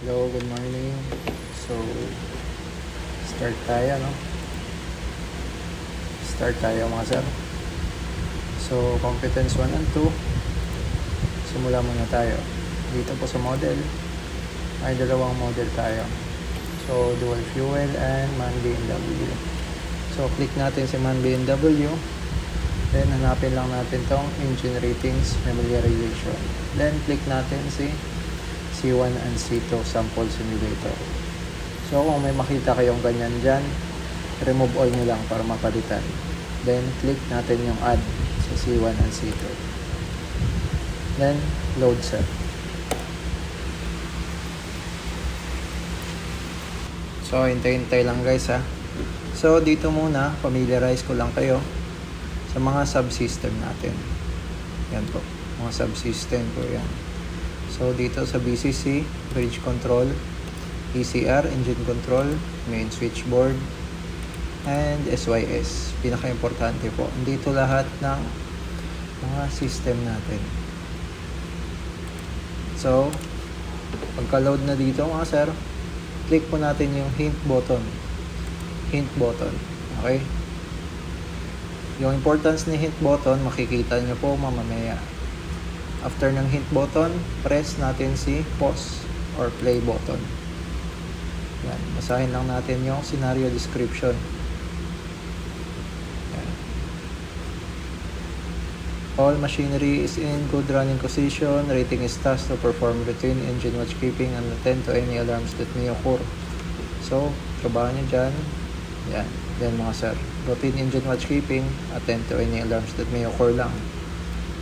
Hello, good morning. So, start tayo, no? Start tayo mga sir. So, competence 1 and 2. Simula muna tayo. Dito po sa model, may dalawang model tayo. So, dual fuel and MAN BMW. So, click natin si MAN BMW. Then, hanapin lang natin tong engine ratings familiarization. Then, click natin si C1 and C2 sample simulator. So kung may makita kayong ganyan dyan, remove all nyo lang para mapalitan. Then click natin yung add sa C1 and C2. Then load set. So hintay-hintay lang guys ha. So dito muna, familiarize ko lang kayo sa mga subsystem natin. Yan po, mga subsystem ko yan. So dito sa BCC, bridge control, ECR, engine control, main switchboard, and SYS. Pinaka-importante po. Dito lahat ng mga system natin. So, pagka-load na dito mga sir, click po natin yung hint button. Hint button. Okay? Yung importance ni hint button, makikita nyo po mamamaya. After ng hint button, press natin si pause or play button. Yan. Basahin lang natin yung scenario description. Yan. All machinery is in good running position. Rating is tasked to perform routine engine watchkeeping and attend to any alarms that may occur. So, trabaho nyo dyan. Yan. Then mga sir, routine engine watchkeeping, attend to any alarms that may occur lang.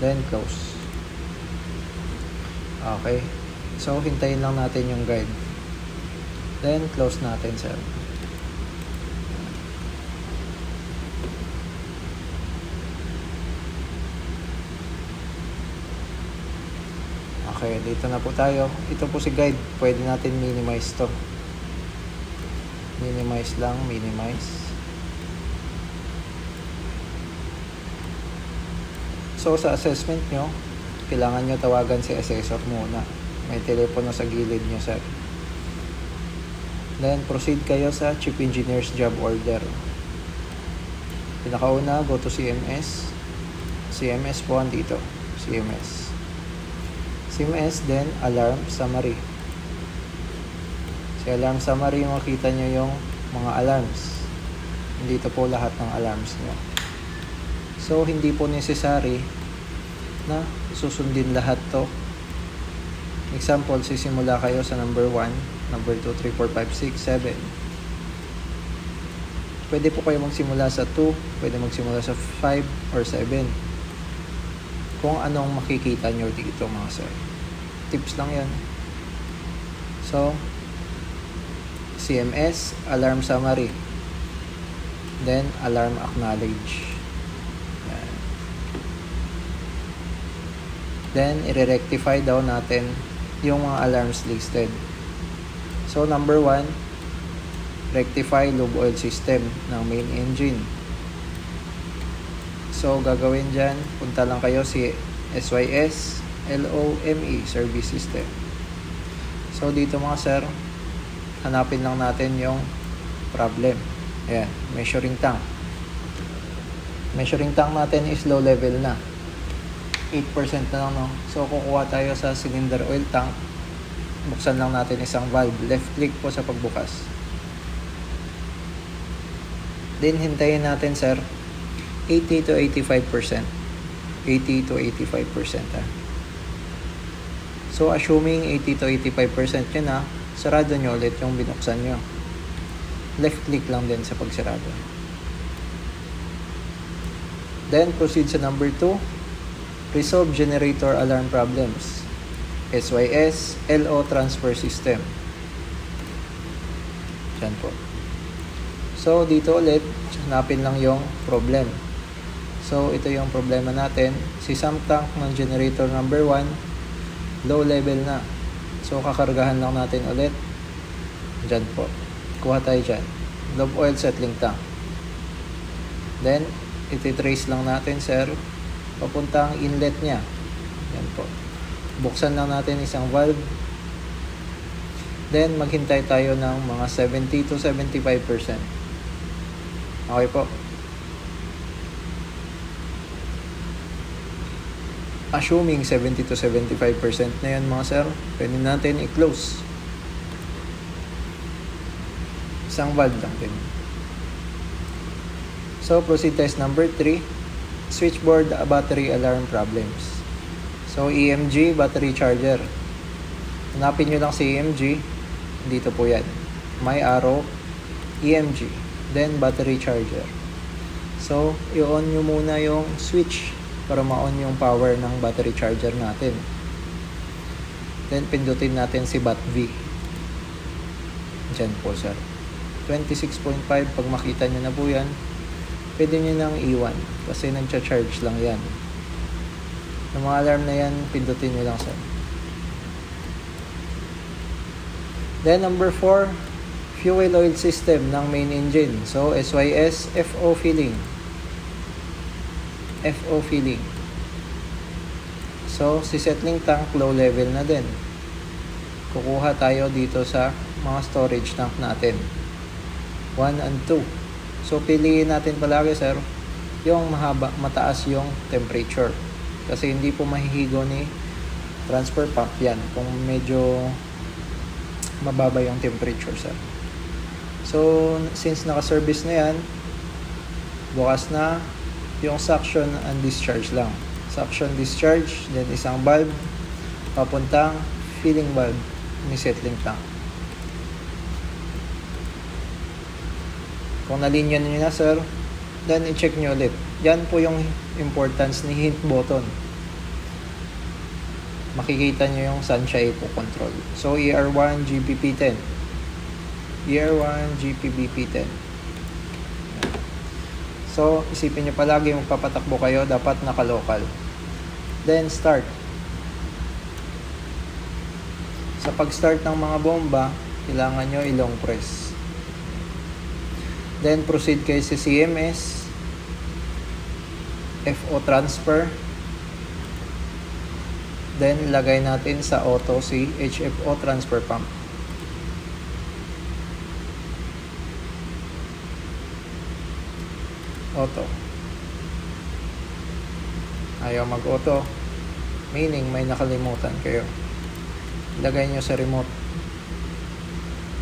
Then close. Okay. So, hintayin lang natin yung guide. Then, close natin, sir. Okay, dito na po tayo. Ito po si guide. Pwede natin minimize to. Minimize lang, minimize. So, sa assessment nyo, kailangan nyo tawagan si assessor muna. May telepono sa gilid nyo, sir. Then, proceed kayo sa chief engineer's job order. Pinakauna, go to CMS. CMS po andito. CMS. CMS, then alarm summary. Sa alarm summary, makita nyo yung mga alarms. Dito po lahat ng alarms nyo. So, hindi po necessary na susundin lahat to. Example, sisimula kayo sa number 1, number 2, 3, 4, 5, 6, 7. Pwede po kayo magsimula sa 2, pwede magsimula sa 5 or 7. Kung anong makikita nyo dito mga sir. Tips lang yan. So, CMS, alarm summary. Then, alarm acknowledge. Then, i-rectify daw natin yung mga alarms listed. So, number 1, rectify lube oil system ng main engine. So, gagawin dyan, punta lang kayo si SYS LOME service system. So, dito mga sir, hanapin lang natin yung problem. Ayan, measuring tank. Measuring tank natin is low level na. 8% na lang, no? So, kukuha tayo sa cylinder oil tank. Buksan lang natin isang valve. Left click po sa pagbukas. Then, hintayin natin, sir, 80 to 85%. 80 to 85%, ha? So, assuming 80 to 85% yun, ha? Sarado nyo ulit yung binuksan nyo. Left click lang din sa pagsarado. Then, proceed sa number 2. Resolve generator alarm problems. SYS LO transfer system. Diyan po. So, dito ulit, hanapin lang yung problem. So, ito yung problema natin. Si sump tank ng generator number 1, low level na. So, kakargahan lang natin ulit. Diyan po. Kuha tayo dyan. Lube oil settling tank. Then, iti-trace lang natin, sir, papunta ang inlet niya. Yan po. Buksan lang natin isang valve. Then, maghintay tayo ng mga 70 to 75%. Okay po. Assuming 70 to 75% na yan mga sir, pwede natin i-close. Isang valve lang din. So, proceed test number 3. Switchboard battery alarm problems. So, EMG battery charger. Hanapin nyo lang si EMG. Dito po yan. May arrow, EMG. Then, battery charger. So, i-on nyo muna yung switch para ma-on yung power ng battery charger natin. Then, pindutin natin si BAT-V. Diyan po, sir. 26.5. Pag makita nyo na po yan, pwede nyo nang iwan kasi nagcha-charge lang yan. Yung mga alarm na yan, pindutin nyo lang, sir. Then, number 4, fuel oil system ng main engine. So, SYS, FO filling. FO filling. So, si settling tank low level na din. Kukuha tayo dito sa mga storage tank natin. 1 and 2. So, piliin natin palagi, sir, yung mataas yung temperature. Kasi hindi po mahihigo ni transfer pump yan kung medyo mababa yung temperature, sir. So, since naka-service na yan, bukas na yung suction and discharge lang. Suction, discharge, then isang valve papuntang filling valve ni settling tank. Kung nalinya nyo na, sir, then i-check nyo ulit. Yan po yung importance ni hint button. Makikita nyo yung saan siya ipo-control. So, ER1, GPP10. ER1, GPBP10. So, isipin nyo palagi magpapatakbo kayo, dapat naka-local. Then, start. Sa pag-start ng mga bomba, kailangan nyo i-long press. Then, proceed kayo sa CMS, FO transfer. Then, lagay natin sa auto si HFO transfer pump. Auto. Ayaw mag-auto. Meaning, may nakalimutan kayo. Lagay nyo sa remote.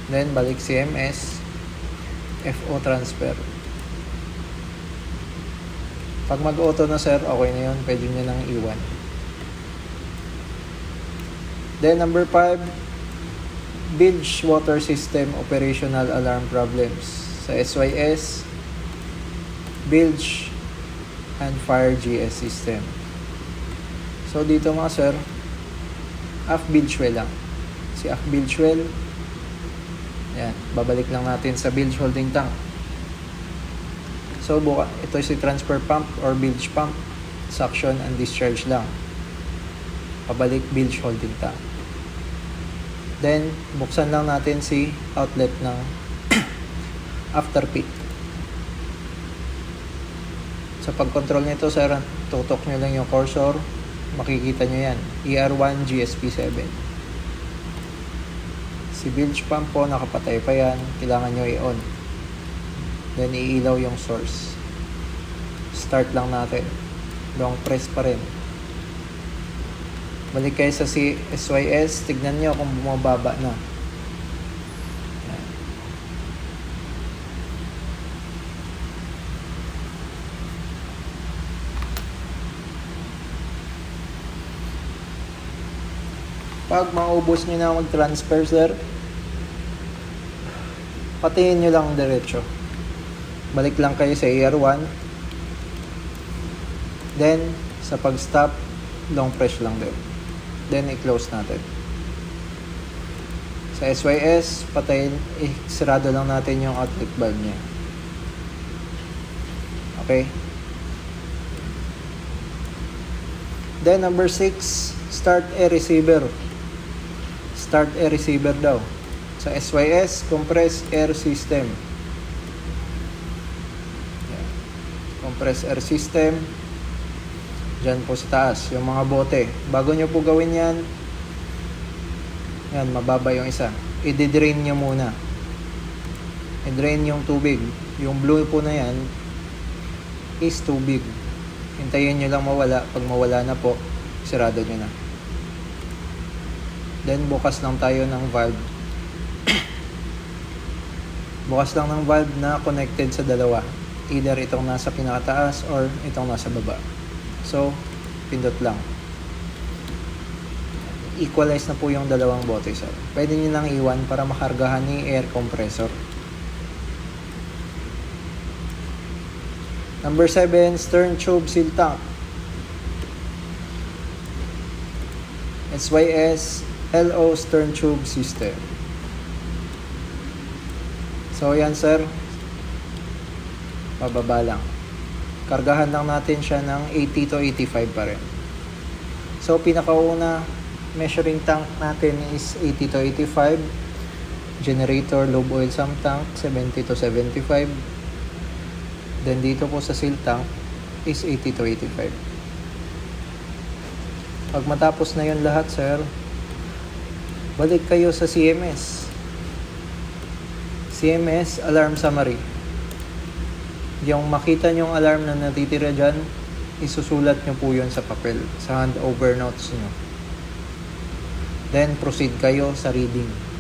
Then, balik CMS, FO transfer. Pag mag-auto na, sir, okay na yun. Pwede nyo nang iwan. Then, number 5, bilge water system operational alarm problems. Sa SYS, bilge and fire GS system. So, dito mga sir, half bilge well lang. Si half bilge well, yan, babalik lang natin sa bilge holding tank. So, ito si transfer pump or bilge pump, suction and discharge lang. Pabalik bilge holding tank. Then, buksan lang natin si outlet ng after peak. Sa pag-control nito, sir, tutok nyo lang yung cursor, makikita nyo yan. ER1 GSP7. Si bilge pump po, nakapatay pa yan. Kailangan nyo i-on. Then, iilaw yung source. Start lang natin. Long press pa rin. Balik kayo sa SYS. Tignan nyo kung bumababa na. Yan. Pag maubos nyo na mag-transfer, sir, patingin nyo lang diretso. Balik lang kayo sa ER1. Then, sa pag-stop, long press lang din. Then, i-close natin. Sa SYS, patayin, sarado lang natin yung outlet valve niya. Okay? Then, number 6, start a receiver. Start a receiver daw. Sa SYS, compress air system. Yan. Compress air system. Diyan po sa taas, yung mga bote. Bago nyo po gawin yan, yan, mababa yung isa. i-drain nyo muna. I-drain yung tubig. Yung blue po na yan is tubig. Hintayin nyo lang mawala. Pag mawala na po, sarado nyo na. Then bukas lang tayo ng valve. Bukas lang ng valve na connected sa dalawa. Either itong nasa pinakataas or itong nasa baba. So, pindot lang. Equalize na po yung dalawang bote, sir. Pwede nyo lang iwan para makargahan ni air compressor. Number 7, stern tube seal tank. SYS LO stern tube system. So yan, sir. Pababa lang. Kargahan lang natin siya ng 80 to 85 pa rin. So pinakauna, measuring tank natin is 80 to 85. Generator lobe oil sump tank 70 to 75. Then dito po sa seal tank is 80 to 85. Pag matapos na yun lahat, sir, balik kayo sa CMS. CMS alarm summary. Yung makita nyong alarm na natitira dyan, isusulat nyo po yun sa papel, sa handover notes nyo. Then proceed kayo sa reading.